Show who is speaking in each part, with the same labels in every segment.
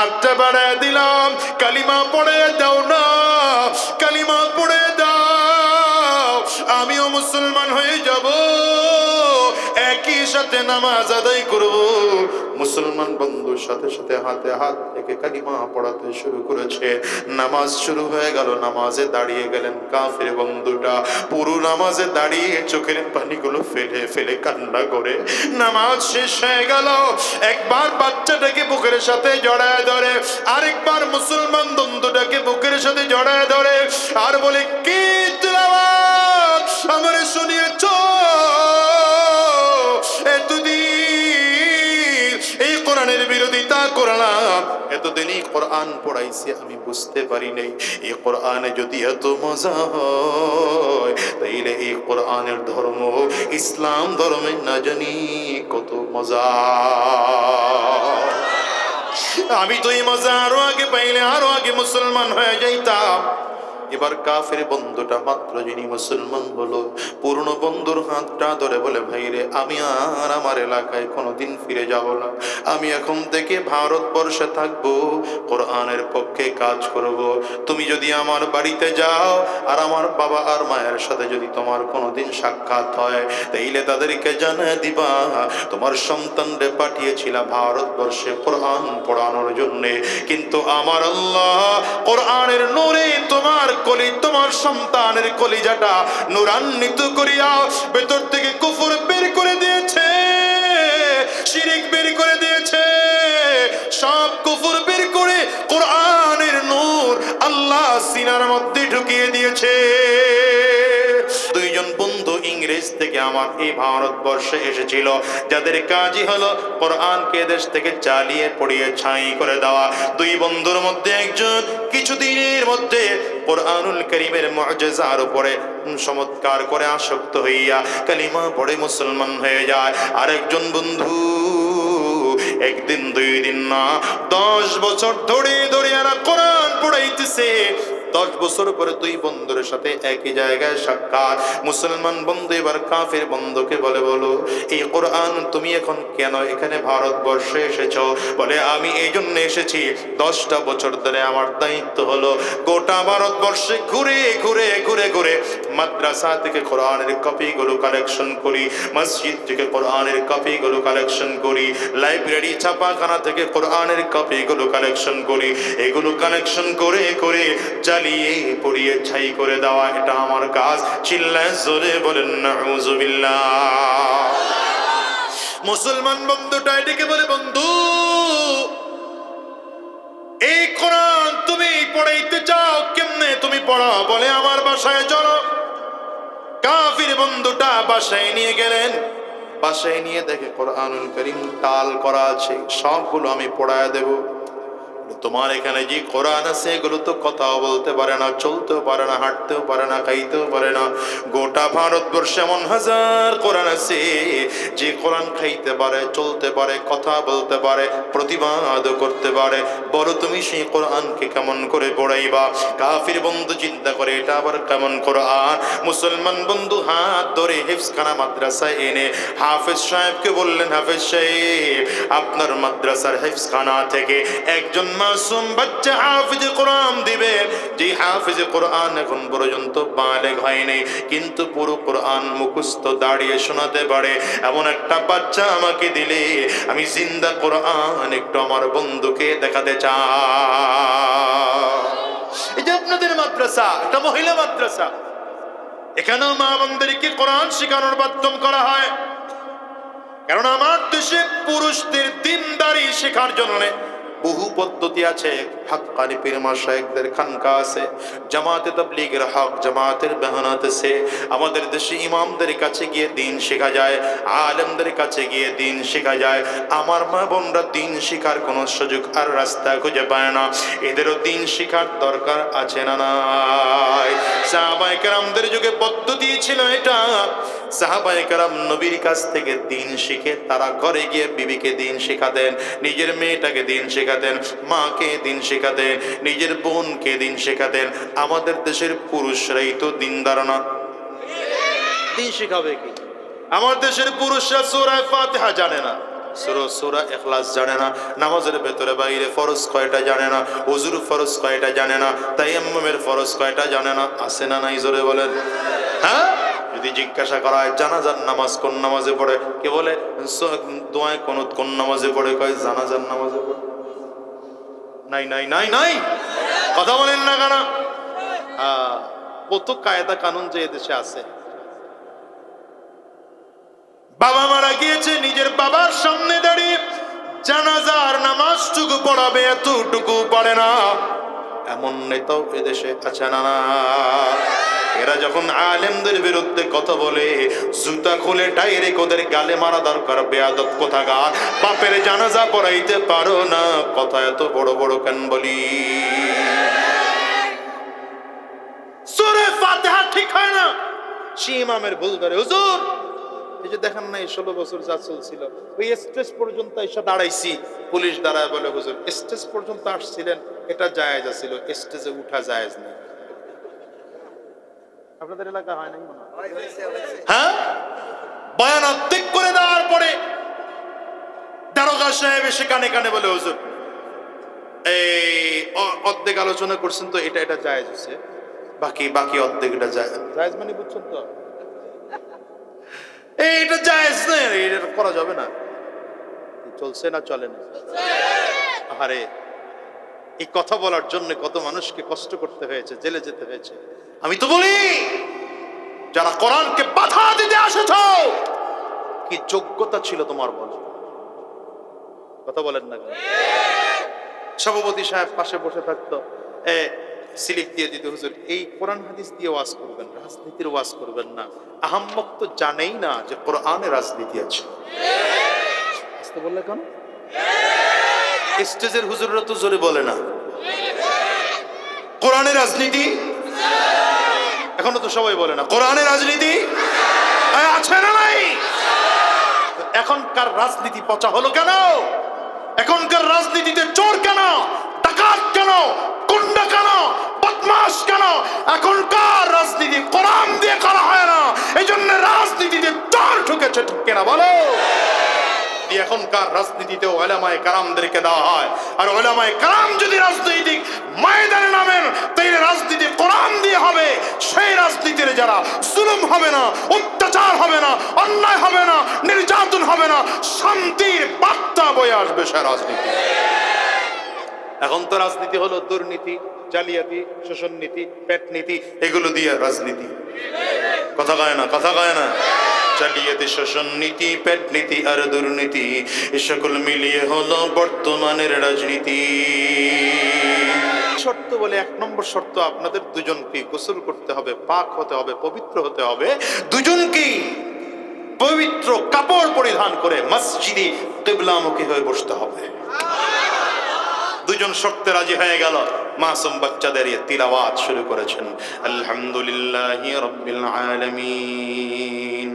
Speaker 1: হাতটা বাড়ায় দিলাম, কালিমা পড়ে দাও না, কালিমা পড়ে দাও, আমিও মুসলমান হয়ে যাব, একই সাথে নামাজ আদায় করব। মুসলমান বন্ধুর সাথে সাথে হাতে হাত থেকে কালিমা পড়াতে শুরু করেছে। নামাজ শুরু হয়ে গেল, নামাজে দাঁড়িয়ে গেলেন কাফির বন্ধুটা। পুরো নামাজে দাঁড়িয়ে চোখের পানিগুলো ফেলে ফেলে কান্না করে নামাজ শেষ হয়ে গেল। একবার বাচ্চাটাকে বুকের সাথে জড়ায় ধরে, আরেকবার মুসলমান বন্ধুটাকে বুকের সাথে জড়ায় ধরে আর বলে, কি তিলাওয়াত আমারে শুনিয়েছ এতদিন, এই কোরআনের বিরোধিতা করলাম, এতদিনই কোরআন পড়াইছি, আমি বুঝতে পারি নাই এই কোরআনে যদি এত মজা হয়, তাইলে এই কোরআনের ধর্ম ইসলাম ধর্মে না জানি কত মজা। আমি তো এই মজা আরো আগে পাইলে আরো আগে মুসলমান হয়ে যাইতাম। এবার কাফের বন্ধুটা মাত্র যিনি মুসলমান হলো, পুরনো বন্ধুর হাতটা ধরে বলে, ভাইরে আমি আর আমার এলাকায় কোনোদিন ফিরে যাব না, আমি এখন থেকে ভারতবর্ষে থাকবো, কোরআনের পক্ষে কাজ করব। তুমি যদি আমার বাড়িতে যাও আর আমার বাবা আর মায়ের সাথে যদি তোমার কোনোদিন সাক্ষাৎ হয়, তাইলে তাদেরকে জানিয়ে দিবা তোমার সন্তানরে পাঠিয়েছিলাম ভারতবর্ষে কোরআন পড়ানোর জন্যে, কিন্তু আমার আল্লাহ কোরআনের নূরে তোমার সন্তানের কলিজাটা নূরান্বিত করিয়া ভেতর থেকে কুফর বের করে দিয়েছে, শিরিক বের করে দিয়েছে, সব কুফর বের করে কোরআনের নূর আল্লাহ সিনার মধ্যে ঢুকিয়ে দিয়েছে। দুইজন বন্ধু ইংরেজ থেকে আমার এই ভারতবর্ষে এসেছিল, যাদের কাজই হলো কোরআনকে দেশ থেকে চালিয়ে পড়িয়ে ছাই করে দেওয়া। দুই বন্ধুর মধ্যে একজন কিছুদিনের মধ্যে কোরআনুল কারীমের মুআজিজার উপরে চমৎকার করে আসক্ত হইয়া কালিমা পড়ে মুসলমান হয়ে যায়। আরেকজন বন্ধু একদিন দুই দিন না 10 বছর ধরে ধরে এরা কোরআন পড়াইতেছে। 10 বছর পরে দুই বন্ধুর সাথে একই জায়গায় সাক্ষাৎ। মুসলমান বন্ধু এবার কাফের বন্ধুকে বলে, বলো এই কোরআন তুমি এখন কেন এখানে ভারতবর্ষে এসেছো? বলে, আমি এই জন্য এসেছি, 10টা বছর ধরে আমার দায়িত্ব হলো গোটা ভারতবর্ষে ঘুরে ঘুরে ঘুরে ঘুরে মাদ্রাসা থেকে কোরআনের কপিগুলো কালেকশন করি, মসজিদ থেকে কোরআনের কপিগুলো কালেকশন করি, লাইব্রেরি ছাপাখানা থেকে কোরআনের কপিগুলো কালেকশন করি, এগুলো কালেকশন করে করে চালিয়ে পড়িয়ে ছাই করে দেওয়া, এটা আমার কাজ। চিল্লায় জোরে বলেন নাউজুবিল্লাহ। মুসলমান বন্ধুটা এদিকে বলে, বন্ধু এই কোরআন তুমি পড়াইতে চাও, কেমনে তুমি পড়াও? বলে, আমার বাসায় চলো। কাফির বন্ধুটা বাসায় নিয়ে গেলেন। বাসায় নিয়ে দেখে কোরআনুল কারীম তাল করা আছে, সবগুলো আমি পড়ায় দেব। তোমার এখানে যে কোরআন আছে এগুলো তো কথাও বলতে পারে না, চলতেও পারে না, হাঁটতেও পারে না, খাইতেও পারে না। গোটা ভারতবর্ষে এমন হাজার কোরআন আছে যে কোরআন খাইতে পারে, চলতে পারে, কথা বলতে পারে, প্রতিবাদ করতে পারে। বলো তুমি সেই কোরআনকে কেমন করে পড়াইবা? কাফির বন্ধু চিন্তা করে, এটা আবার কেমন কোরআন? মুসলমান বন্ধু হাত ধরে হিফজখানা মাদ্রাসায় এনে হাফেজ সাহেবকে বললেন, হাফেজ সাহেব আপনার মাদ্রাসার হিফজখানা থেকে একজন মাসুম বাচ্চা হাফিজ কোরআন দিবেন, যে হাফিজ কোরআন এখন পর্যন্ত বালেগ হয়নি, কিন্তু পুরো কোরআন মুখস্থ দাঁড়িয়ে শোনাতে পারে, এমন একটা বাচ্চা আমাকে দিলে আমি জিন্দা কোরআন একটু আমার বন্ধুকে দেখাতে চাই। এই যে আপনাদের মাদ্রাসা, একটা মহিলা মাদ্রাসা, এখানেও মা বোনদেরকে কোরআন শেখানোর মাধ্যম করা হয়, কারণ আমার দেশে পুরুষদের দিনদারি শেখার জন্য বহু পদ্ধতি আছে। হাক্কানি পীর মাশায়েখদের খানকা আছে, জামাতে তাবলীগের হক, জামাতের মেহনত আছে। আমাদের দেশে ইমামদের কাছে গিয়ে দিন শেখা যায়, আলেমদের কাছে গিয়ে দিন শেখা যায়। আমার মা বোনরা দিন শেখার কোনো সুযোগ আর রাস্তা খুঁজে পায় না, এদেরও দিন শেখার দরকার আছে না নাই? সাহাবায়ে কেরামদের যুগে পদ্ধতি ছিল এটা। সাহাবায়ে কেরাম নবীর কাছ থেকে দিন শিখে তারা ঘরে গিয়ে বিবিকে দিন শেখাতেন, নিজের মেয়েটাকে দিন শেখাতেন, মাকে দিন শেখাতেন, নিজের বোনকে দিন শেখাতেন। আমাদের দেশের পুরুষরাই তো দিনদার না, দিন শেখাবে কি? আমার দেশের পুরুষরা সূরা ফাতিহা জানে না, সূরা ইখলাস জানে না, নামাজের ভেতরে বাইরে ফরজ কয়টা জানে না, ওযুর ফরজ কয়টা জানে না, তায়াম্মুমের ফরজ কয়টা জানে না। আছে না নাই জোরে বলেন? হ্যাঁ, যদি জিজ্ঞাসা করা হয় জানাজার নামাজ কোন নামাজে পড়ে, কে বলে দোয়া কুনুত কোন নামাজে পড়ে, কয় জানাজার নামাজে পড়ে। নাই নাই নাই নাই, কথা বলেন না কেন? কত কায়দা কানুন যে এদেশে আছে। বাবা মারা গিয়েছে, নিজের বাবার সামনে দাঁড়িয়ে জানাজার নামাজটুকু পড়াবে, এতটুকু পারে না, এমন নেতাও এদেশে আছে না? এরা যখন আলেমদের বিরুদ্ধে কথা বলে, জুতা খুলে ডাইরেক্ট ওদের গালে মারা দরকার। বেয়াদব কোথাকার, বাপের জানাজা পড়াইতে পারো না, কথা এত বড় বড় কেন বলি? সূরা ফাতিহা ঠিক হয় না, সে ইমামের ভুল ধরে। হুজুর এই যে দেখেন না, 16 বছর যা চলছিল, ওই স্টেজ পর্যন্ত এসে দাঁড়াইছি, পুলিশ দাঁড়ায় বলে হুজুর স্টেজ পর্যন্ত আসছিলেন, এটা জায়েজ ছিল, স্টেজে উঠা জায়েজ নেই। আপনাদের এলাকা হয় নাই মনে হয়? হ্যাঁ, বয়ান অর্ধেক করে দেওয়ার পরে দারোগা সাহেব এসে কানে কানে বলে হুজুর এই অর্ধেক আলোচনা করছেন তো, এটা এটা জায়েজ হচ্ছে, বাকি বাকি অর্ধেক এটা জায়েজ মানে বুঝছেন তো, এটা জায়েজ নেই, এটা করা যাবে না। চলছে না চলে না? আরে এই কথা বলার জন্য কত মানুষকে কষ্ট করতে হয়েছে, জেলে যেতে হয়েছে। আমি তো বলি, যারা কোরআনকে বাধা দিতে আসেছ, কি যোগ্যতা ছিল তোমার? বল, কথা বলেন না কেন? সভাপতি সাহেব পাশে বসে থাকতো, স্লিপ দিয়ে দিতে, হুজুর এই কোরআন হাদিস দিয়ে ওয়াজ করবেন, রাজনীতির ওয়াজ করবেন না। আহাম্মক তো জানেই না যে কোরআনে রাজনীতি আছে। আসতে বললে কেন? স্টেজের হুজুররা তো জোরে বলে না কোরআনে রাজনীতি, এখনো তো সবাই বলে না কোরআনে রাজনীতি আছে না নাই? এখনকার রাজনীতি পচা হলো কেন? এখনকার রাজনীতিতে চোর কেন, ডাকাত কেন, গুন্ডা কেন, বদমাশ কেন? এখনকার রাজনীতি কোরআন দিয়ে করা হয় না, এই জন্য রাজনীতিতে চোর ঢুকেছে, ঠিক কিনা বলো? এখনকার রাজনীতিতে উলামায়ে কেরামদেরকে দেওয়া হয়, আর উলামায়ে কেরাম যদি রাজনৈতিক ময়দানে নামেন, তাই রাজনীতি কোরআন দিয়ে হবে। সেই রাজনীতির যারা জুলুম হবে না, অত্যাচার হবে না, অন্যায় হবে না, নির্যাতন হবে না, শান্তির বার্তা বয়ে আসবে সে রাজনীতি। এখন তো রাজনীতি হলো দুর্নীতি, জালিয়াতি, শোষণ নীতি, পেট নীতি, এগুলো দিয়ে রাজনীতি। কথা কয় না, কথা কয় না? জালিয়াতি, শোষণ নীতি, পেট নীতি আর দুর্নীতি, এ সকল মিলিয়ে হলো বর্তমানের রাজনীতি। শর্ত বলে 1 নম্বর শর্ত, আপনাদের দুজনকেই গোসল করতে হবে, পাক হতে হবে, পবিত্র হতে হবে। দুজনকেই পবিত্র কাপড় পরিধান করে মসজিদে কিবলামুখী হয়ে বসতে হবে। দুজন শর্তে রাজি হয়ে গেল, মাসুম বাচ্চাদের তিলাওয়াত শুরু করেছেন, আলহামদুলিল্লাহি রাব্বিল আলামিন।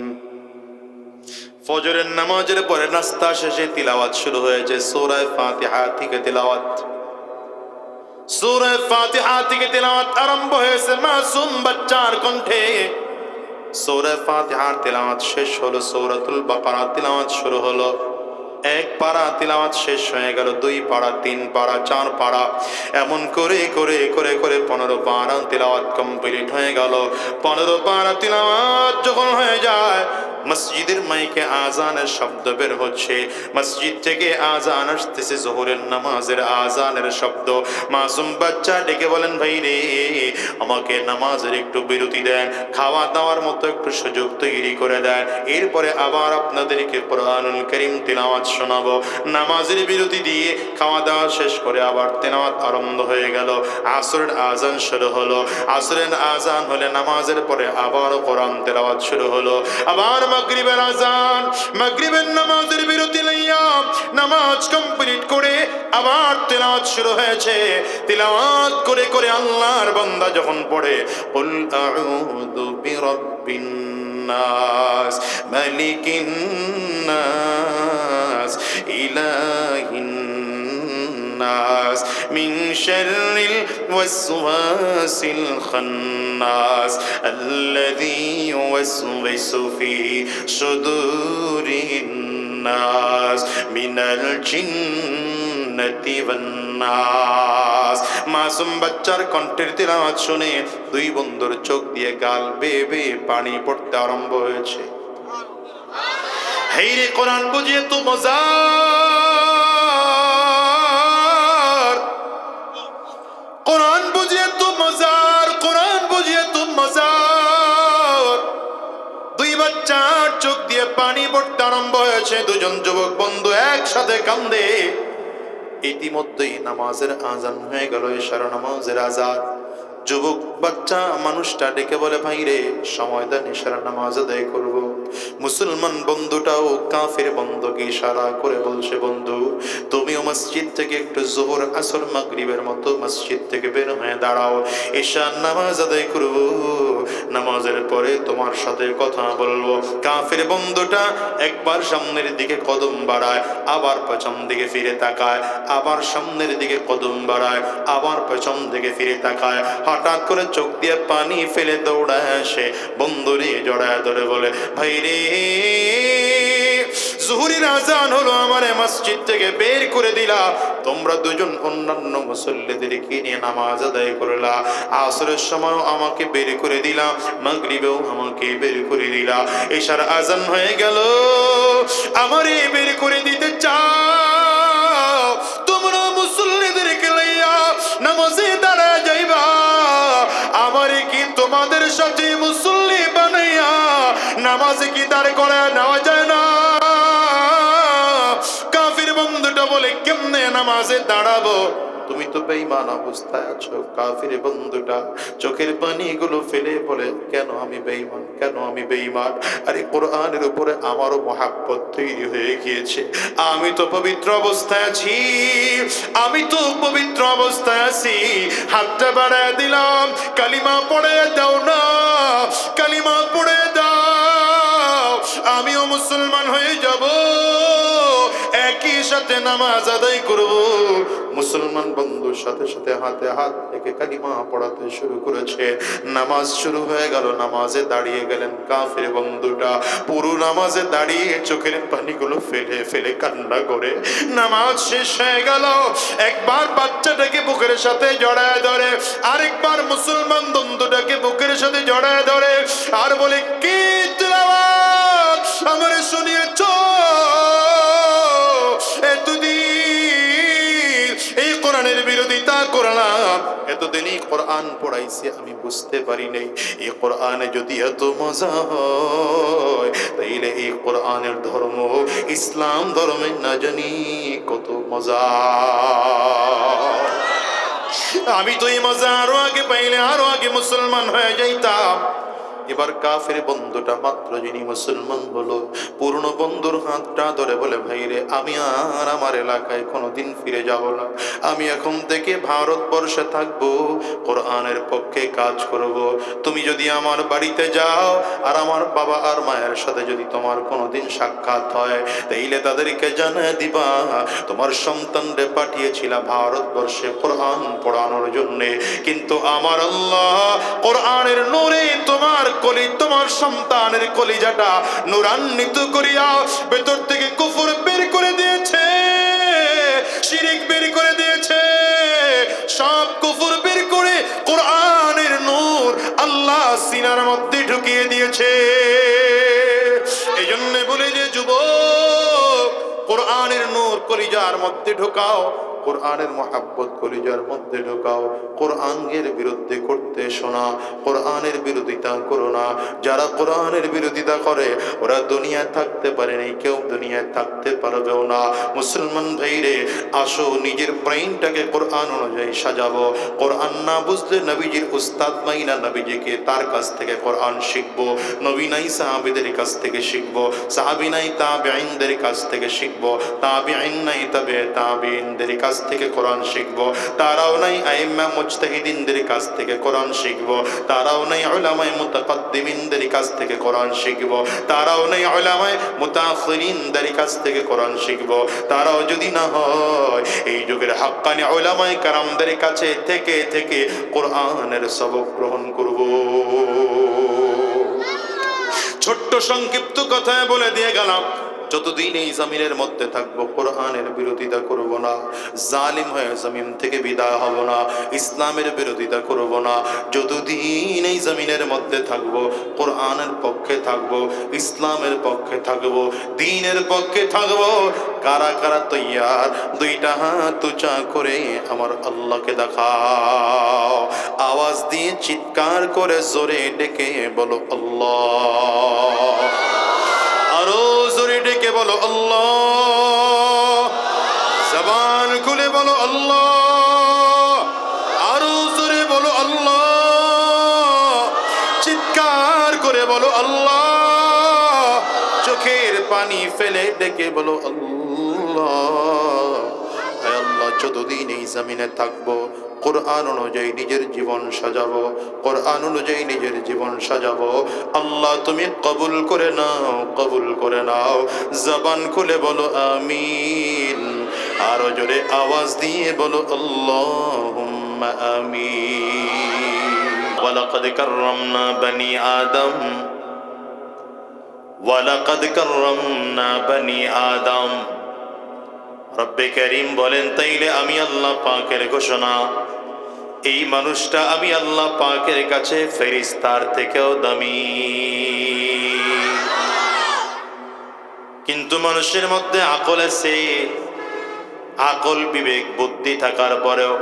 Speaker 1: ফজরের নামাজের পরে নাস্তা শেষে তিলাওয়াত শুরু হয়েছে, সূরা ফাতিহা থেকে তিলাওয়াত। সূরা ফাতিহা থেকে তিলাওয়াত আরম্ভ হয়েছে মাসুম বাচ্চার কণ্ঠে। সূরা ফাতিহার তিলাওয়াত শেষ হলো, সূরাতুল বাকারা তিলাওয়াত শুরু হলো। 1 পারা তিলাওয়াত শেষ হয়ে গেল, 2 পারা, 3 পারা, 4 পারা, এমন করে করে করে করে 15 পারা তিলাওয়াত কমপ্লিট হয়ে গেল। 15 পারা তিলাওয়াত যখন হয়ে যায়, মসজিদের মাইকে আজানের শব্দ বের হচ্ছে, মসজিদ থেকে আজান আসতেছে, যোহরের নামাজের আজানের শব্দ। মাসুম বাচ্চা ডেকে বলেন, ভাই রে, আমাকে নামাজের একটু বিরতি দেন, খাওয়া দাওয়ার মতো একটু সুযোগ তৈরি করে দেন, এরপরে আবার আপনাদেরকে কোরআনুল কারীম তিলাওয়াত শোনাবো। নামাজের বিরতি দিয়ে খাওয়া দাওয়া শেষ করে আবার তিলাওয়াত আরম্ভ হয়ে গেল। আসরের আজান শুরু হলো, আসরের আজান হলে নামাজের পরে আবার কোরআন তিলাওয়াত শুরু হলো। আবার মাগরিবের আজান, মাগরিবের নামাজের বিরতি লইয়া নামাজ কমপ্লিট করে আবার তিলাওয়াত শুরু হয়েছে। তিলাওয়াত করে করে আল্লাহর বান্দা যখন পড়ে, কুল আউযু বিরাব্বিন নাস, মালিকিন নাস, ইলাহিন নাস, মিন শাররিল ওয়াসওয়াসিল খান্নাস, আল্লাযী ইউওয়াসওয়িসু ফি সুদুরিন নাস মিনাল জিন্নাতি ওয়ান নাস। মাসুম বাচ্চার কণ্ঠের তিলাওয়াত শুনে দুই বন্ধুর চোখ দিয়ে গাল বেয়ে বেয়ে পানি পড়তে আরম্ভ হয়েছে। হেই রে কোরআন বুঝিয়ে তো মজার, কোরআন বুঝিয়ে তো মজার, কোরআন বুঝিয়ে তো মজার। দুই বাচ্চার চোখ দিয়ে পানি পড়তে আরম্ভ হয়েছে। দুজন যুবক বন্ধু একসাথে কান্দে। ইতিমধ্যেই নামাজের আজান হয়ে গেল, ইশার নামাজের আজান। যুবক বাচ্চা মানুষটা ডেকে বলে, ভাই রে সময় দেন, ইশারা নামাজ আদায় করবো। মুসলমান বন্ধুটাও কাফের বন্ধুকে ইশারা করে বলছে, বন্ধু তুমিও মসজিদ থেকে একটু যোহর আসর মাগরিবের মতো মসজিদ থেকে বের হয়ে দাঁড়াও, ঈশার নামাজ আদায় করবো, নামাজের পরে তোমার সাথে কথা বলবো। কাফের বন্ধুটা একবার সামনের দিকে কদম বাড়ায়, আবার পেছন দিকে ফিরে তাকায়, আবার সামনের দিকে কদম বাড়ায়, আবার পেছন দিকে ফিরে তাকায়। হঠাৎ করে চোখ দিয়ে পানি ফেলে দৌড়ায় আসে, বন্ধুরে জড়ায় ধরে বলে, ভাই রে জোহরের আজান হলো, আমারে মসজিদ থেকে বের করে দিলা, তোমরা দুজন অন্যান্য মুসল্লিদেরকে নিয়ে নামাজ আদায় করলা, আসরের সময় আমাকে বের করে দিলা, মাগরিবেও আমাকে বের করে দিলা, ঈশার আজান হয়ে গেল, আমারে বের করে দিতে চাও, তোমরা মুসল্লিদেরকে লইয়া নামাজে দাঁড়ায় যাইবা, আমারে কি তোমাদের সাথে মুসল্লি বানাইয়া নামাজে কি দাঁড় করে নেওয়া যায় না? কাফির বন্ধুটা বলে, কেমনে নামাজে দাঁড়াবো? তুমি তো বেঈমান অবস্থায় আছো। কাফির বন্ধুটা চোখের পানিগুলো ফেলে বলে, কেন আমি বেঈমান, কেন আমি বেঈমান? আরে কোরআনের উপরে আমারও মহাব্বত তৈরি হয়ে গিয়েছে, আমি তো পবিত্র অবস্থায় আছি, আমি তো পবিত্র অবস্থায় আছি, হাতটা বাড়ায় দিলাম, কালিমা পড়ে দাও না, কালিমা পড়ে দাও, আমিও মুসলমান হয়ে যাব, একই সাথে নামাজ আদায় করব। মুসলমান বন্ধুর সাথে সাথে হাতে হাত থেকে কালিমা পড়াতে শুরু করেছে। নামাজ শুরু হয়ে গেল, নামাজে দাঁড়িয়ে গেলেন কাফির বন্ধুটা। পুরো নামাজে দাঁড়িয়ে চোখের পানিগুলো ফেলে ফেলে কান্না করে নামাজ শেষ হয়ে গেল। একবার বাচ্চাটাকে বুকের সাথে জড়ায় ধরে, আরেকবার মুসলমান বন্ধুটাকে বুকের সাথে জড়ায় ধরে আর বলে, কি তিলাওয়াত আমারে শুনিয়েছ এতদিন, এই কোরআনের বিরোধিতা করলাম, এতদিনই কোরআন পড়াইছি, আমি বুঝতে পারি নাই এই কোরআনে যদি এত মজা হয়, তাইলে এই কোরআনের ধর্ম ইসলাম ধর্মে না জানি কত মজা। আমি তো এই মজা আরো আগে পাইলে আরো আগে মুসলমান হয়ে যাইতাম। এবার কাফের বন্ধুটা মাত্র যিনি মুসলমান হলো, পুরনো বন্ধুর হাতটা ধরে বলে, ভাই রে আমি আর আমার এলাকায় কোনোদিন ফিরে যাব না, আমি এখন থেকে ভারতবর্ষে থাকবো, কোরআনের পক্ষে কাজ করব। তুমি যদি আমার বাড়িতে যাও আর আমার বাবা আর মায়ের সাথে যদি তোমার কোনোদিন সাক্ষাৎ হয়, তাইলে তাদেরকে জানিয়ে দিবা তোমার সন্তানরে পাঠিয়েছিলাম ভারতবর্ষে কোরআন পড়ানোর জন্যে, কিন্তু আমার আল্লাহ কোরআনের নূরে তোমার সন্তানের কলিজাটা নূরান্বিত করিয়া ভেতর থেকে কুফর বের করে দিয়েছে, শিরিক বের করে দিয়েছে, সব কুফর বের করে কোরআনের নূর আল্লাহ সিনার মধ্যে ঢুকিয়ে দিয়েছে। এই জন্য বলে যে যুবক, কোরআনের নূর কলিজার মধ্যে ঢোকাও, কোরআনের মহাব্বত কলিজার মধ্যে ঢোকাও, কোরআনের বিরুদ্ধে করতে শোনা, কোরআনের বিরোধিতা করো না। যারা কোরআনের বিরোধিতা করে ওরা দুনিয়ায় থাকতে পারে নাই, কেউ দুনিয়ায় থাকতে পারবেও না। মুসলমান ভাইরে আসো, নিজের ব্রেইনটাকে কোরআন অনুযায়ী সাজাবো। কোরআন না বুঝলে নবীজির উস্তাদ মাইনা নবীজিকে তার কাছ থেকে কোরআন শিখবো, নবী নাই সাহাবীদের কাছ থেকে শিখবো, সাহাবী নাই তাবেঈনদের কাছ থেকে শিখবো, তাবেঈন নাই তবে তাবেঈনদের কাছ থেকে কোরআন শিখবো, তারাও নাই আইম্মা মুজতাহিদিনদের কাছ থেকে কোরআন শিখবো, তারাও নাই উলামায়ে মুতাকাদ্দিমিনদের কাছ থেকে কোরআন শিখবো, তারাও নাই উলামায়ে মুতাআখিরিনদের কাছ থেকে কোরআন শিখবো, তারাও যদি না হয় এই যুগের হাক্কানি উলামায়ে কেরামদের কাছে থেকে থেকে কোরআনের সবক গ্রহণ করবো। ছোট্ট সংক্ষিপ্ত কথায় বলে দিয়ে গেলাম, যতদিন এই জমিনের মধ্যে থাকবো কোরআনের বিরোধিতা করব না, জালিম হয়ে জমিন থেকে বিদায় হব না, ইসলামের বিরোধিতা করব না। যতদিন এই জমিনের মধ্যে থাকবো কোরআনের পক্ষে থাকবো, ইসলামের পক্ষে থাকবো, দ্বীনের পক্ষে থাকবো। কারা কারা তৈয়ার? দুইটা হাত উঁচা করে আমার আল্লাহকে দেখাও, আওয়াজ দিয়ে চিৎকার করে জোরে ডেকে বলো আল্লাহ, আরো জোরে ডেকে বলো আল্লাহ, জবান খুলে বলো আল্লাহ, আরো জোরে বলো আল্লাহ, চিৎকার করে বলো আল্লাহ, চোখের পানি ফেলে ডেকে বলো আল্লাহ। আয় আল্লাহ, যতদিন এই জমিনে থাকবো কোরআন অনুযায়ী নিজের জীবন সাজাবো, কোরআন অনুযায়ী নিজের জীবন সাজাবো। আল্লাহ তুমি কবুল করে নাও, কবুল করে নাও। জবান খুলে বলো আমিন, আরো জোরে আওয়াজ দিয়ে বলো আল্লাহুম্মা আমিন। ওয়ালাকাদ কাররামনা বনি আদম, ওয়ালাকাদ কাররামনা বনি আদম। রব্বে কারীম বলেন, তাইলে আমি আল্লাহ পাকের ঘোষণা, এই মানুষটা আমি আল্লাহ পাকের কাছে ফেরেশতার থেকেও দামি। কিন্তু মানুষের মধ্যে আকল আছে, আকল বিবেক বুদ্ধি থাকার পরেও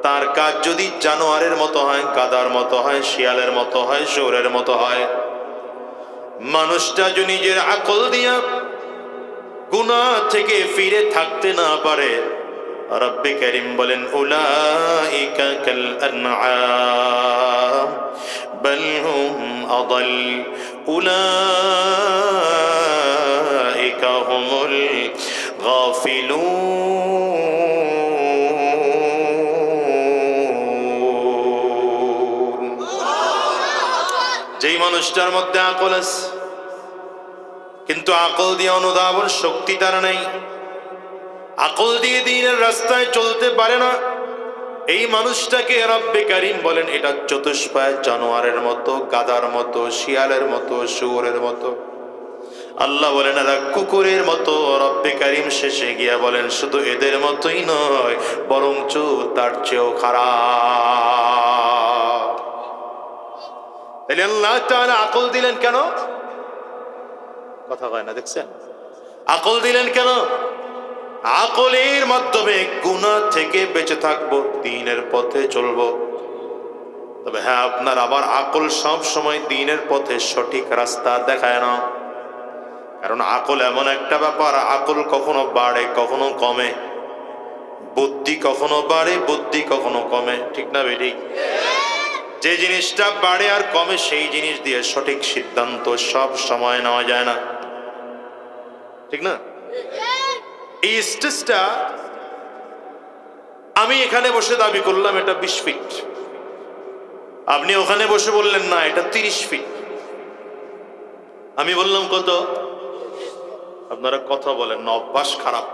Speaker 1: তার কাজ যদি জানোয়ারের মতো হয়, গাধার মতো হয়, শিয়ালের মতো হয়, শুয়োরের মতো হয়, মানুষটা যদি নিজের আকল দিয়া গুনাহ থেকে ফিরে থাকতে না পারে, রব্বে কারীম বলেন উলাইকা কাল আনআম বাল হুম আদাল, উলাইকা হুমুল গাফিলুন। যেই মানুষটার মধ্যে আকল আছে কিন্তু আকল দিয়ে অনুধাবন শক্তি তার নেই, আকল দিয়ে দ্বীনের রাস্তায় চলতে পারে না, এই মানুষটাকে রব্বে কারীম বলেন এটা চতুষ্পায় জানোয়ারের মতো, গাধার মতো, শিয়ালের মতো, শুয়োরের মতো। আল্লাহ বলেন এরা কুকুরের মতো। রব্বে কারীম শেষে গিয়া বলেন শুধু এদের মতোই নয়, বরঞ্চ তার চেয়েও খারাপ। তাহলে আল্লাহ তাআলা আকল দিলেন কেন? কথা কয় না, দেখছেন? আকল দিলেন কেন? আকলের মাধ্যমে গুনাহ থেকে বেঁচে থাকবো, দ্বীনের পথে চলবো। তবে হ্যাঁ, আপনার আবার আকল সব সময় দ্বীনের পথে সঠিক রাস্তা দেখায় না। কারণ আকল এমন একটা ব্যাপার, আকল কখনো বাড়ে কখনো কমে, বুদ্ধি কখনো বাড়ে বুদ্ধি কখনো কমে, ঠিক না বেঠিক? যে জিনিসটা বাড়ে আর কমে সেই জিনিস দিয়ে সঠিক সিদ্ধান্ত সব সময় নেওয়া যায় না, ঠিক না? এই স্টেজটা আমি এখানে বসে দাবি করলাম এটা 20 ফিট, আপনি ওখানে বসে বললেন না এটা 30 ফিট, আমি বললাম কত? আপনারা কথা বলেন না, অভ্যাস খারাপ।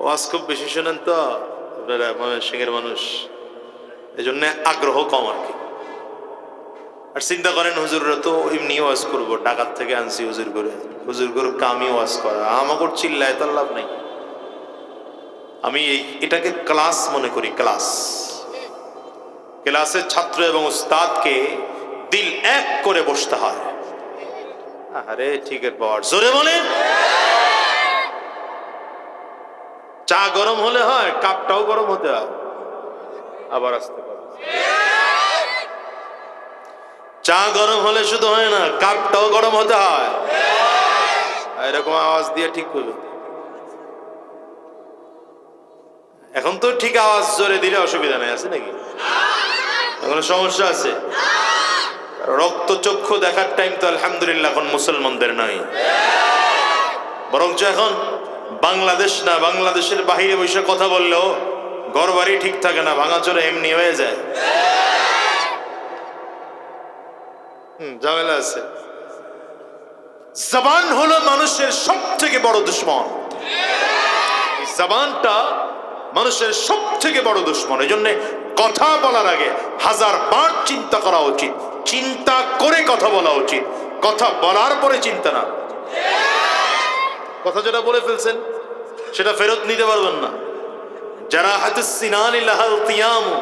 Speaker 1: ওয়াজ খুব বেশি শোনেন তো আপনারা, ময়মনসিংহের মানুষ, এই জন্য আগ্রহ কম আর কি। আর চিন্তা করেন হুজুররা তো এমনি ওয়াজ করবো, ঢাকার থেকে আনছি হুজুর করে, হুজুর করে কামি ওয়াজ করা, আমাকে চিল্লায় তার লাভ নাই। আমি এটাকে ক্লাস মনে করি, ক্লাস। ক্লাসের ছাত্র এবং উস্তাদকে দিল এক করে বসতে হয়। আরে ঠিক আছে বাবা, জোরে বলে। চা গরম হলে হয়, কাপটাও গরম হতে হয়, আবার আসতে পারে। চা গরম হলে শুধু হয় না, কাপটাও গরম হতে হয়। এরকম আওয়াজ দিয়ে ঠিক করবে। এখন তো ঠিক আওয়াজ জোরে দিলে অসুবিধা নেই, আছে নাকি? কোনো সমস্যা আছে? রক্তচক্ষু দেখার টাইম তো আলহামদুলিল্লাহ এখন মুসলমানদের নাই, বরঞ্চ এখন বাংলাদেশ না, বাংলাদেশের বাহিরে বসে কথা বললেও ঘর বাড়ি ঠিক থাকে না, ভাঙাচোরা এমনি হয়ে যায়। ঝামেলা আছে। জবান হলো মানুষের সব থেকে বড় দুশ্মন। জবানটা মানুষের সব থেকে বড় দুশ্মন। এই জন্য কথা বলার আগে 1000 বার চিন্তা করা উচিত, চিন্তা করে কথা বলা উচিত, কথা বলার পরে চিন্তা না। কথা যেটা বলে ফেলছেন সেটা ফেরত নিতে পারবেন না। যারা হাতুস সিনানি লাহাল কিয়ামু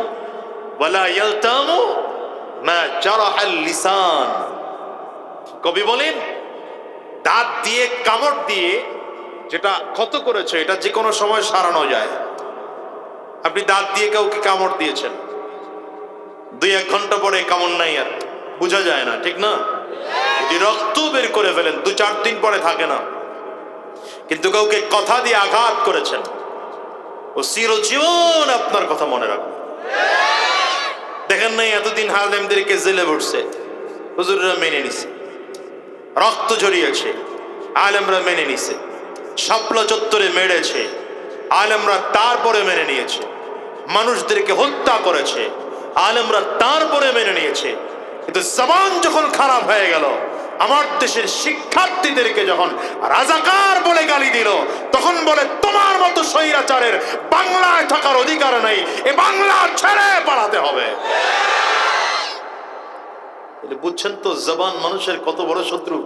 Speaker 1: ওয়ালা ইয়ালতামু মা জারাহাল লিসান। কবি বলেন দাঁত দিয়ে কামড় দিয়ে যেটা ক্ষত করেছে এটা যে কোনো সময় সারানো যায়। আপনি দাঁত দিয়ে কাউকে কামড় দিয়েছেন, 2-1 ঘন্টা পরে কামড় নাই আর বোঝা যায় না, ঠিক না? যদি রক্ত বের করে ফেলেন 2-4 দিন পরে থাকে না। কিন্তু কাউকে কথা দিয়ে আঘাত করেছেন, ও চিরজীবন আপনার কথা মনে রাখবে। দেখেন নাই এতদিন হালেমদেরকে জেলে ভরছে, হুজুররা মেনে নিছে, রক্ত ঝরিয়েছে, আলেমরা মেনে নিছে, শাপলা চত্বরে মেরেছে, আলেমরা তারপরে মেনে নিয়েছে, মানুষদেরকে হত্যা করেছে, আলেমরা তারপরে মেনে নিয়েছে। কিন্তু জবান যখন খারাপ হয়ে গেল, আমার দেশের শিক্ষার্থীদেরকে যখন রাজাকার বলে গালি দিল, তখন বলে তোমার মতো স্বৈরাচারের বাংলায় থাকার অধিকার নাই, এ বাংলা ছেড়ে পালাতে হবে। বুঝছেন তো জবান মানুষের কত বড় শত্রু।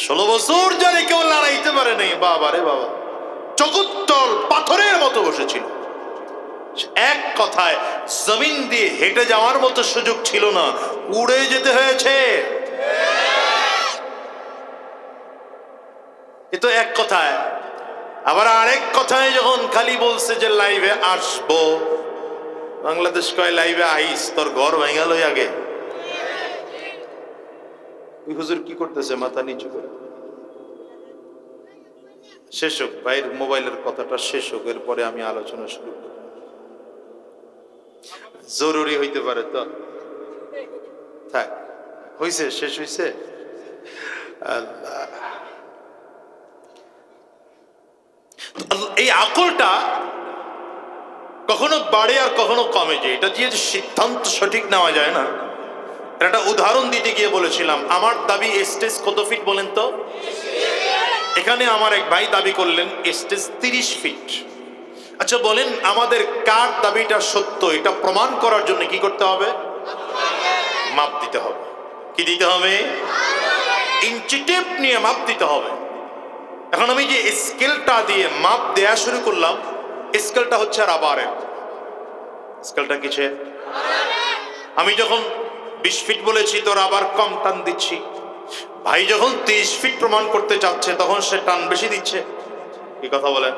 Speaker 1: 16 বছর যারে কেউ লড়াইতে পারে নাই, বাবা রে বাবা, চকুত্তল পাথরের মতো বসেছিল। এক কথায় জমিন দিয়ে হেঁটে যাওয়ার মতো সুযোগ ছিল না, উড়ে যেতে হয়েছে। এ তো এক কথায়। আবার আরেক কথায় যখন খালি বলছে যে লাইভে আসবো, বাংলাদেশ কয় লাইভে আইস, তোর ঘর ভেঙে লই আগে। হুজুর কি করতেছে মাথা নিচু করে? শেষ হোক ভাইয়ের মোবাইলের কথাটা, শেষ হোক, এরপরে আমি আলোচনা শুরু করব। জরুরি হইতে পারে তো থাক, হইছে, শেষ হইছে। আল্লাহ, এই আকলটা কখনো বাড়ে আর কখনো কমে যায়, এটা দিয়ে সিদ্ধান্ত সঠিক নেওয়া যায় না। একটা উদাহরণ দিতে গিয়ে বলেছিলাম, আমার দাবি স্টেজ কত ফিট বলেন তো? এখানে আমার এক ভাই দাবি করলেন স্টেজ 30 ফিট। আচ্ছা বলেন, আমাদের কার দাবিটা সত্য এটা প্রমাণ করার জন্য কি করতে হবে? মাপ দিতে হবে। কি দিতে হবে? ইঞ্চি টেপ নিয়ে মাপ দিতে হবে। এখন আমি যে স্কেলটা দিয়ে মাপ দেয়া শুরু করলাম, স্কেলটা হচ্ছে রাবারের। স্কেলটা কিসের? আমি যখন 20 ফিট বলেছি তো রাবার কম টান দিচ্ছি, ভাই যখন 30 ফিট প্রমাণ করতে চাচ্ছে তখন সে টান বেশি দিচ্ছে। কি কথা বলেন?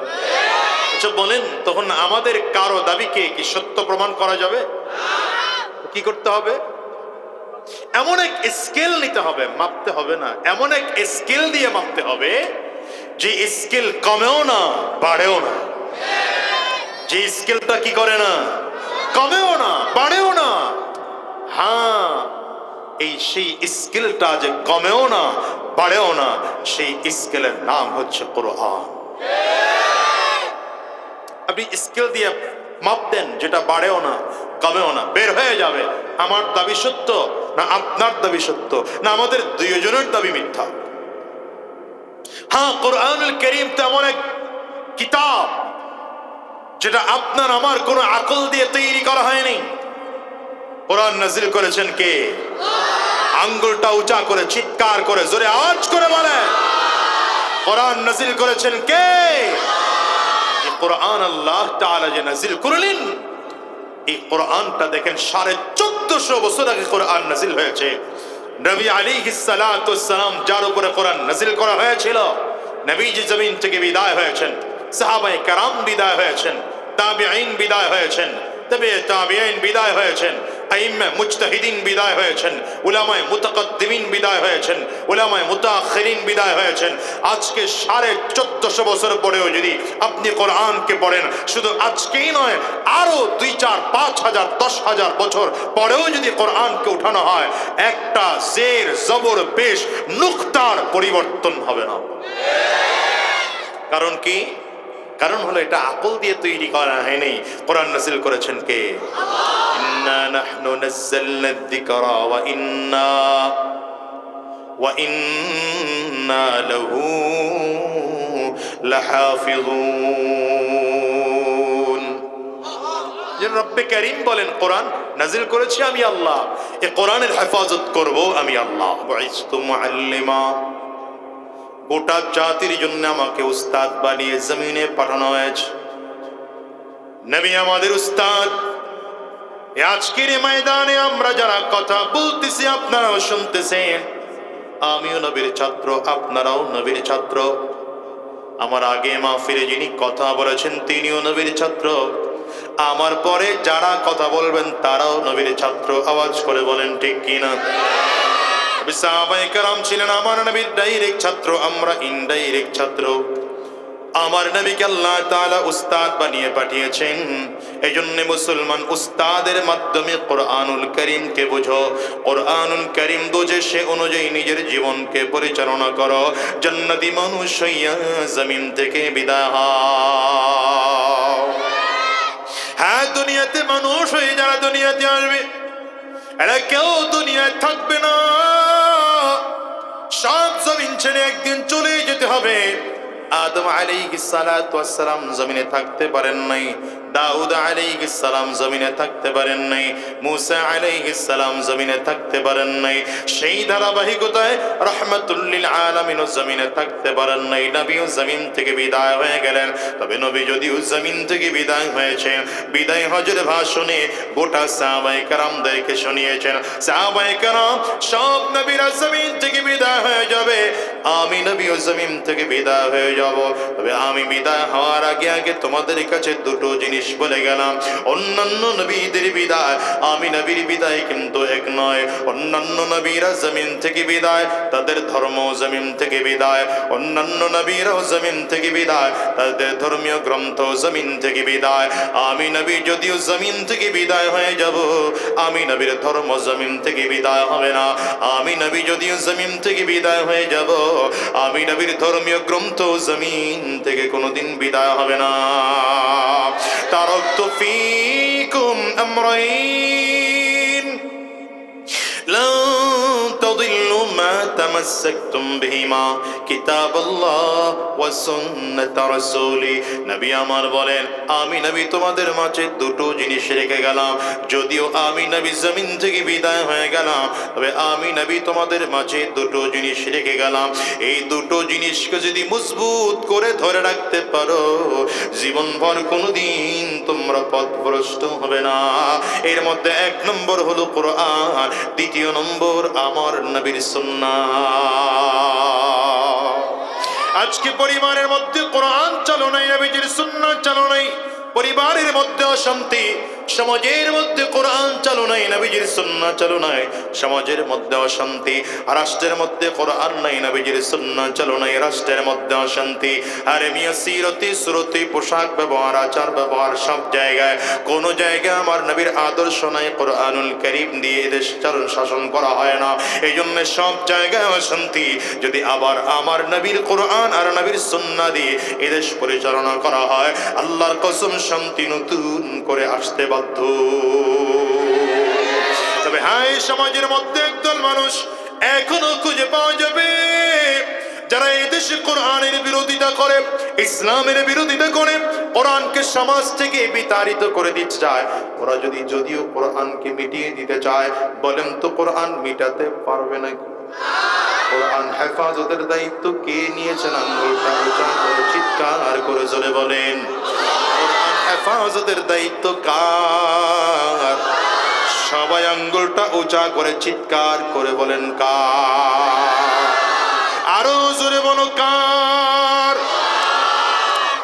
Speaker 1: আচ্ছা বলেন, তখন আমাদের কারো দাবিকে কি সত্য প্রমাণ করা যাবে? কি করতে হবে? এমন এক স্কেল নিতে হবে, মাপতে হবে না, এমন এক স্কেল দিয়ে মাপতে হবে যে স্কেল কমেও না বাড়েও না, যে স্কেলটা কি করে না, কমেও না বাড়েও না। হ্যাঁ, এই সেই স্কেলটা যে কমেও না বাড়েও না, সেই স্কেলের নাম হচ্ছে কোরআন। আপনি স্কেল দিয়ে মাপ দেন, যেটা বাড়েও না কমেও না, বের হয়ে যাবে আমার দাবি সত্য না আপনার দাবি সত্য, না আমাদের দুইজনের দাবি মিথ্যা। হ্যাঁ, কোরআনুল কারীম তেমন এক কিতাব যেটা আপনার আমার কোনো আকল দিয়ে তৈরি করা হয়নি। কোরআন নাজিল করেছেন কে? আঙ্গুলটা উঁচা করে চিৎকার করে জোরে আওয়াজ করে বলে, কোরআন নাজিল করেছেন কে? এই কোরআন আল্লাহ তাআলা যে নাজিল করলেন, এই কোরআনটা দেখেন 1450 বছর আগে কোরআন নাজিল হয়েছে। নবী আলাইহিস সালাতু ওয়াস সালাম যার উপরে কোরআন নাজিল করা হয়েছিল, নবীজি জমিন থেকে বিদায় হয়েছেন, সাহাবায়ে কেরাম বিদায় হয়েছেন, তাবিঈন বিদায় হয়েছেন, তবে তাবিঈন বিদায় হয়েছেন, আইম্মা মুজতাহিদিন বিদায় হয়েছেন, উলামায়ে মুতাকাদ্দিমিন বিদায় হয়েছেন, উলামায়ে মুতাআখিরিন বিদায় হয়েছেন। আজকে 1450 বছর পরেও যদি আপনি কোরআনকে পড়েন, শুধু আজকেই নয়, আরো 2, 4, 5 হাজার 10 হাজার বছর পরেও যদি কোরআনকে উঠানো হয়, একটা জের জবর পেশ নুকতার পরিবর্তন হবে না। কারণ কি? কারণ হলো এটা আকল দিয়ে তৈরি করা হয়নি, কোরআন নাযিল করেছেন কে? ইন্না নাহনু নাযালনা যিকরা ওয়া ইন্না লাহু লাহাফিজুন। যে রব্বে কারীম বলেন, কোরআন নাযিল করেছি আমি আল্লাহ, এই কোরআনের হেফাজত করব আমি আল্লাহ। বুইসতু মুআল্লিমা গোটা জাতির জন্য আমাকে উস্তাদ বানিয়ে জমিনে পাঠানো হয়েছে। নবী আমাদের উস্তাদ। আজকের এই ময়দানে আমরা যারা কথা বলতেছি আপনারাও শুনতেছেন, আমিও নবীর ছাত্র, আপনারাও নবীর ছাত্র। আমার আগে মাহফিলে যিনি কথা বলেছেন তিনিও নবীর ছাত্র, আমার পরে যারা কথা বলবেন তারাও নবীর ছাত্র। আওয়াজ করে বলেন ঠিক কিনা? সাহাবায়ে কেরাম ছিলেন আমার নবীর ডাইরেক্ট ছাত্র, আমরা ইনডাইরেক্ট ছাত্র। আমার নবীকে আল্লাহ তাআলা উস্তাদ বানিয়ে পাঠিয়েছেন। এজন্য মুসলমান উস্তাদের মাধ্যমে কোরআনুল কারীমকে বুঝো, কোরআনুল কারীম বুঝে সে অনুযায়ী নিজের জীবনকে পরিচালনা করো। জান্নাতি মানুষ হইয়া জমিন থেকে বিদায় হও। হ্যাঁ, দুনিয়াতে মানুষ হয়ে যারা দুনিয়াতে আসবে এরা কেউ দুনিয়ায় থাকবে না। সব জমিন ছেড়ে একদিন চলে যেতে হবে। আদম আলাইহিস সালাতু ওয়াস সালাম জমিনে থাকতে পারেন নাই, দাউদ আলাইহিস সালাম জমিনে থাকতে পারেন নাই, মুসা আলাইহিস সালাম জমিনে থাকতে পারেন নাই। সেই ধারাবাহিকতায় রাহমাতুল লিল আলামিন জমিনে থাকতে পারেন নাই, নবীও জমিন থেকে বিদায় হয়ে গেলেন। তবে নবী যদিও জমিন থেকে বিদায় হয়েছেন, বিদায় হজের ভাষণে গোটা সাহাবায়ে কেরামদেরকে শুনিয়েছেন। সাহাবায়ে কেরাম সব নবীরা জমিন থেকে বিদায় হয়ে যাবে, আমি নবীও জমিন থেকে বিদায় হয়ে যাব। তবে আমি বিদায় হওয়ার আগে আগে তোমাদের কাছে দুটো জিনিস বলে গেলাম। অন্যান্য নবীদের বিদায়, আমি নবীর বিদায় কিন্তু এক নয়। অন্যান্য নবীরা জমিন থেকে বিদায়, তাদের ধর্ম জমিন থেকে বিদায়। অন্যান্য নবীরাও জমিন থেকে বিদায়, তাদের ধর্মীয় গ্রন্থ জমিন থেকে বিদায়। আমি নবী যদিও জমিন থেকে বিদায় হয়ে যাব, আমি নবীর ধর্ম জমিন থেকে বিদায় হবে না। আমি নবী যদিও জমিন থেকে বিদায় হয়ে যাব, আমি নবীর ধর্মীয় গ্রন্থ জমিন থেকে কোনোদিন বিদায় হবে না। তারাকতু ফীকুম আমরাইন লা তাদিল্লু মা তামাসসাকতুম বিহিমা কিতাবাল্লাহ ওয়া সুন্নাত রাসূলি। নবী আমার বলেন, আমি নবী তোমাদের মাঝে দুটো জিনিস রেখে গেলাম। যদিও আমি নবী জমিন থেকে বিদায় হয়ে গেলাম, তবে আমি নবী তোমাদের মাঝে দুটো জিনিস রেখে গেলাম। এই দুটো জিনিসকে যদি মজবুত করে ধরে রাখতে পারো, জীবনভর কোনোদিন তোমরা পথভ্রষ্ট হবে না। এর মধ্যে এক নম্বর হলো কোরআন, দ্বিতীয় নম্বর আমার নবীর সুন্নাহ। আজকে পরিবারের মধ্যে কোরআন চালু নাই, নবীজির সুন্নাহ চালু নাই, পরিবারের মধ্যে অশান্তি, সমাজের মধ্যে কোরআন চালু নাই, নবীজির সুন্নাহ চালু নাই, সমাজের মধ্যে অশান্তি। রাষ্ট্রের মধ্যে কোরআন নাই, নবীজির সুন্নাহ চালু নাই, রাষ্ট্রের মধ্যে অশান্তি। আরে মিয়া, সিরতি সুরতি, পোশাক ব্যবহার, আচার ব্যবহার, সব জায়গায় কোন জায়গায় আমার নবীর আদর্শ নাই, কোরআনুল কারীম দিয়ে দেশ চালন শাসন করা হয় না। এই জন্য সব জায়গায় অশান্তি। যদি আবার আমার নবীর কোরআন আর নবীর সুন্নাহ দিয়ে এদেশ পরিচালনা করা হয়, আল্লাহর কসম শান্তি নতুন করে আসতে বাধ্য। তবে হ্যাঁ, এই সমাজের মধ্যে একদল মানুষ এখনো খুঁজে পাওয়া যাবে যারা এই দেশে কোরআনের বিরোধিতা করে, ইসলামের বিরোধিতা করে, কোরআনকে সমাজ থেকে বিতাড়িত করে দিতে চায়। ওরা যদিও কোরআনকে মিটিয়ে দিতে চায়, বলেন তো কোরআন মিটাতে পারবে নাকি? কোরআন হেফাজতের দায়িত্ব কে নিয়েছেন? আঙ্গুলটা উঁচা করে চিৎকার করে জোরে বলেন, কোরআন হেফাজতের দায়িত্ব কার? সবাই আঙ্গুলটা উঁচা করে চিৎকার করে বলেন কার? আরো জোরে বলো কার?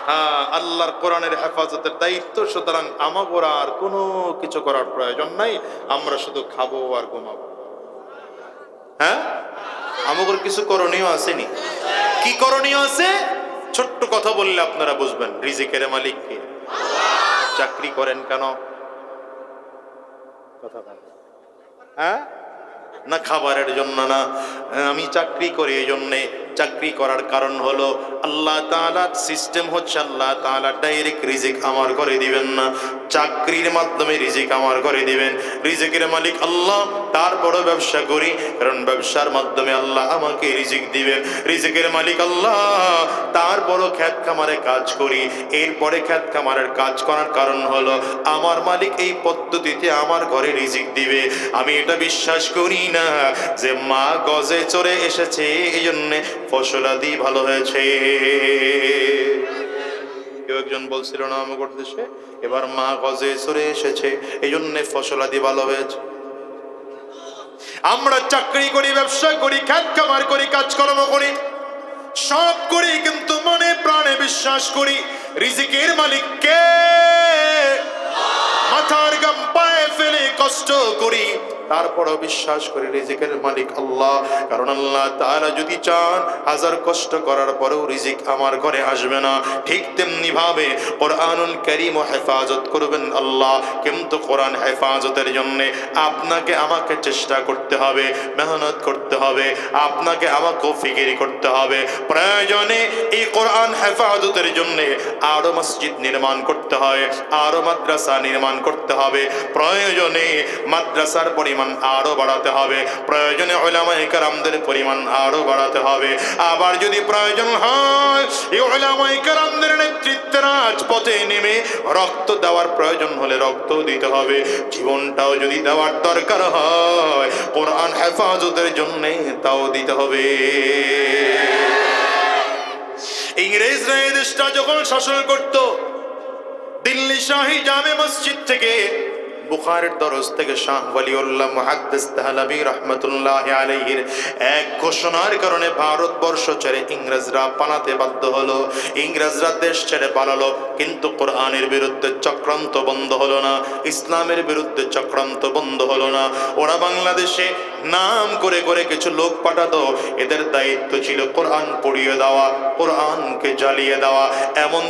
Speaker 1: হ্যাঁ, আল্লাহর কোরআনের হেফাজতের দায়িত্ব। সুতরাং আমাগোরা আর কোনো কিছু করার প্রয়োজন নাই, আমরা শুধু খাবো আর ঘুমাবো। হ্যাঁ, আমাগোর কিছু করণীয় আসেনি? কি করণীয় আছে? ছোট্ট কথা বললে আপনারা বুঝবেন। রিজিকের মালিক কে? চাকরি করেন কেন? কথা বলেন। হ্যাঁ, না খাবারের জন্য না, আমি চাকরি করি এই জন্যে। চাকরি করার কারণ হলো আল্লাহ তাআলার সিস্টেম হচ্ছে, আল্লাহ তাআলা ডাইরেক্ট রিজিক আমার ঘরে দিবেন না, চাকরির মাধ্যমে রিজিক আমার ঘরে দিবেন। রিজিকের মালিক আল্লাহ, তারপরও ব্যবসা করি, কারণ ব্যবসার মাধ্যমে আল্লাহ আমাকে রিজিক দিবেন। রিজিকের মালিক আল্লাহ, তারপরও খেত খামারে কাজ করি, এরপরে খেত খামারের কাজ করার কারণ হলো আমার মালিক এই পদ্ধতিতে আমার ঘরে রিজিক দিবে। আমি এটা বিশ্বাস করি না যে মা গজে চড়ে এসেছে এই জন্যে ফসলাদি ভালো হয়েছে। কেউ একজন বলছিল না আমাদের দেশে এবার মা গজে সরে এসেছে, এই জন্য ফসলাদি ভালো হয়েছে। আমরা চাকরি করি, ব্যবসা করি, খাত খামার করি, কাজকর্ম করি, সব করি, কিন্তু মনে প্রাণে বিশ্বাস করি রিজিকের মালিক কে। মাথার গাম পায়ে ফেলে কষ্ট করি, তারপরও বিশ্বাস করি রিজিকের মালিক আল্লাহ। কারণ আল্লাহ তাআলা যদি চান, হাজার কষ্ট করার পরেও রিজিক আমার ঘরে আসবে না। ঠিক তেমনি ভাবে কোরআনুল কারীম হেফাজত করবেন আল্লাহ, কিন্তু কোরআন হেফাজতের জন্য আপনাকে আমাকে চেষ্টা করতে হবে, মেহনত করতে হবে, আপনাকে আমাকেও ফিকির করতে হবে। প্রয়োজনে এই কোরআন হেফাজতের জন্য আরো মসজিদ নির্মাণ করতে হয়, আরো মাদ্রাসা নির্মাণ করতে হবে, প্রয়োজনে মাদ্রাসার পরিমাণ আরো বাড়াতে হবে, প্রয়োজনে উলামায়ে কেরামদের পরিমাণ আরো বাড়াতে হবে। আবার যদি প্রয়োজন হয় এই উলামায়ে কেরামদের নেতৃত্বে রাজপথে নেমে রক্ত দেওয়ার প্রয়োজন হলে রক্ত দিতে হবে, জীবনটাও যদি দেওয়ার দরকার হয় কোরআন হেফাজতের জন্য তাও দিতে হবে। ইংরেজরা এই দেশটা যখন শাসন করত, দিল্লি শাহী জামে মসজিদ থেকে, বুখারীর দরজ থেকে শাহ ওয়ালিউল্লাহ মুহাদ্দিস তাহলাবী রাহমাতুল্লাহি আলাইহির এক ঘোষণার কারণে ভারতবর্ষ ছেড়ে ইংরেজরা পালাতে বাধ্য হলো। ইংরেজরা দেশ ছেড়ে পালালো, কিন্তু কোরআনের বিরুদ্ধে চক্রান্ত বন্ধ হলো না, ইসলামের বিরুদ্ধে চক্রান্ত বন্ধ হলো না। ওরা বাংলাদেশে নাম করে করে কিছু লোক পাঠাতো, এদের দায়িত্ব ছিল কোরআন পড়িয়ে দেওয়া, কোরআনকে জ্বালিয়ে দেওয়া। এমন